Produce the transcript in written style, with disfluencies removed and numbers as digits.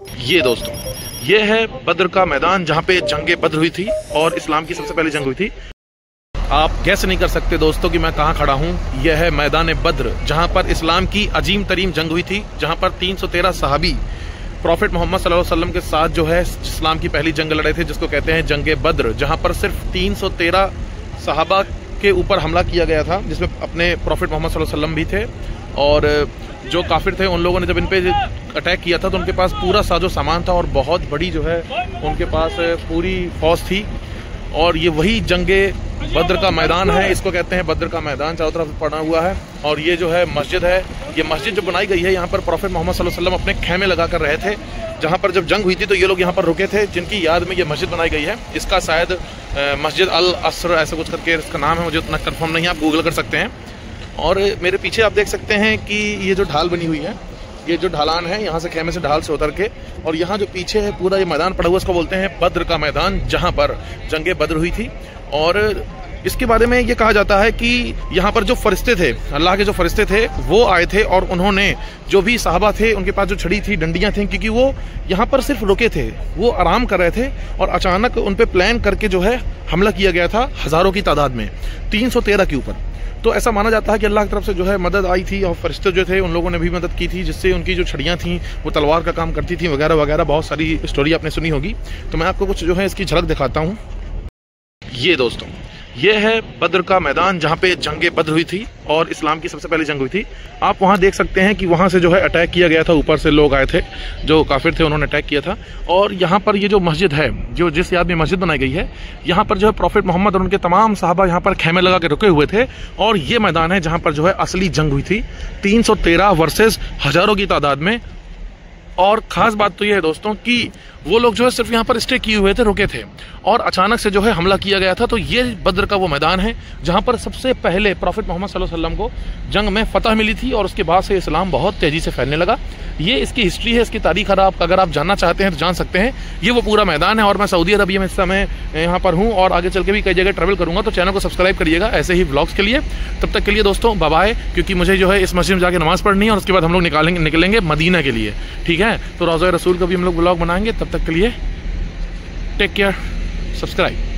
ये दोस्तों, ये है बद्र का मैदान जहाँ पे जंगे बद्र हुई थी और इस्लाम की सबसे पहली जंग हुई थी। आप गैस नहीं कर सकते दोस्तों कि मैं कहाँ खड़ा हूँ। यह है मैदान बद्र जहाँ पर इस्लाम की अजीम तरीन जंग हुई थी, जहाँ पर 313 सहाबी प्रॉफिट मोहम्मद सल्लल्लाहु अलैहि वसल्लम के साथ जो है इस्लाम की पहली जंग लड़े थे, जिसको कहते हैं जंगे बद्र। जहाँ पर सिर्फ 313 सहाबा के ऊपर हमला किया गया था, जिसमें अपने प्रॉफिट मोहम्मद सल्लल्लाहु अलैहि वसल्लम भी थे। और जो काफिर थे उन लोगों ने जब इन पे अटैक किया था तो उनके पास पूरा साजो सामान था और बहुत बड़ी जो है उनके पास पूरी फौज थी। और ये वही जंगे बद्र का मैदान है, इसको कहते हैं बद्र का मैदान, चारों तरफ पड़ा हुआ है। और ये जो है मस्जिद है, ये मस्जिद जो बनाई गई है यहाँ पर प्रॉफिट मोहम्मद सल्लल्लाहु अलैहि वसल्लम अपने खेमे लगा कर रहे थे। जहाँ पर जब जंग हुई थी तो ये लोग यहाँ पर रुके थे, जिनकी याद में ये मस्जिद बनाई गई है। इसका शायद मस्जिद अल असर ऐसा कुछ करके इसका नाम है, मुझे उतना कंफर्म नहीं है, आप गूगल कर सकते हैं। और मेरे पीछे आप देख सकते हैं कि ये जो ढाल बनी हुई है, ये जो ढलान है, यहाँ से खेमे से ढाल से उतर के, और यहाँ जो पीछे है पूरा ये मैदान पड़ा हुआ, इसको बोलते हैं बद्र का मैदान, जहाँ पर जंगे बद्र हुई थी। और इसके बारे में ये कहा जाता है कि यहाँ पर जो फरिश्ते थे, अल्लाह के जो फरिश्ते थे, वो आए थे और उन्होंने जो भी साहबा थे उनके पास जो छड़ी थी, डंडियाँ थी, क्योंकि वो यहाँ पर सिर्फ रुके थे, वो आराम कर रहे थे और अचानक उन पे प्लान करके जो है हमला किया गया था हज़ारों की तादाद में, 313 के ऊपर। तो ऐसा माना जाता है कि अल्लाह की तरफ से जो है मदद आई थी और फरिश्ते जो थे उन लोगों ने भी मदद की थी, जिससे उनकी जो छड़ियाँ थीं वो तलवार का काम करती थी वगैरह वगैरह। बहुत सारी स्टोरी आपने सुनी होगी, तो मैं आपको कुछ जो है इसकी झलक दिखाता हूँ। ये दोस्तों, ये है बद्र का मैदान जहाँ पे जंगे बद्र हुई थी और इस्लाम की सबसे पहली जंग हुई थी। आप वहाँ देख सकते हैं कि वहाँ से जो है अटैक किया गया था, ऊपर से लोग आए थे जो काफिर थे, उन्होंने अटैक किया था। और यहाँ पर ये जो मस्जिद है, जो जिस याद में मस्जिद बनाई गई है, यहाँ पर जो है प्रॉफिट मोहम्मद और उनके तमाम साहबा यहाँ पर खेमे लगा के रुके हुए थे। और ये मैदान है जहाँ पर जो है असली जंग हुई थी, 313 वर्सेस हजारों की तादाद में। और खास बात तो ये है दोस्तों कि वो लोग जो है सिर्फ यहाँ पर स्टे किए हुए थे, रुके थे, और अचानक से जो है हमला किया गया था। तो ये बद्र का वो मैदान है जहाँ पर सबसे पहले प्रॉफिट मोहम्मद सल्लल्लाहु अलैहि वसल्लम को जंग में फतह मिली थी और उसके बाद से इस्लाम बहुत तेजी से फैलने लगा। ये इसकी हिस्ट्री है, इसकी तारीख है। अगर आप जानना चाहते हैं तो जान सकते हैं। ये वो पूरा मैदान है और मैं सऊदी अरबिया में इस समय यहाँ पर हूँ और आगे चल के भी कई जगह ट्रैवल करूँगा, तो चैनल को सब्सक्राइब करिएगा ऐसे ही व्लॉग्स के लिए। तब तक के लिए दोस्तों बाय बाय, क्योंकि मुझे जो है इस मस्जिद में जाके नमाज़ पढ़नी है और उसके बाद हम लोग निकलेंगे मदीना के लिए, ठीक है। तो रोज़ा रसूल का भी हम लोग व्लॉग बनाएंगे। तब तक के लिए टेक केयर, सब्सक्राइब।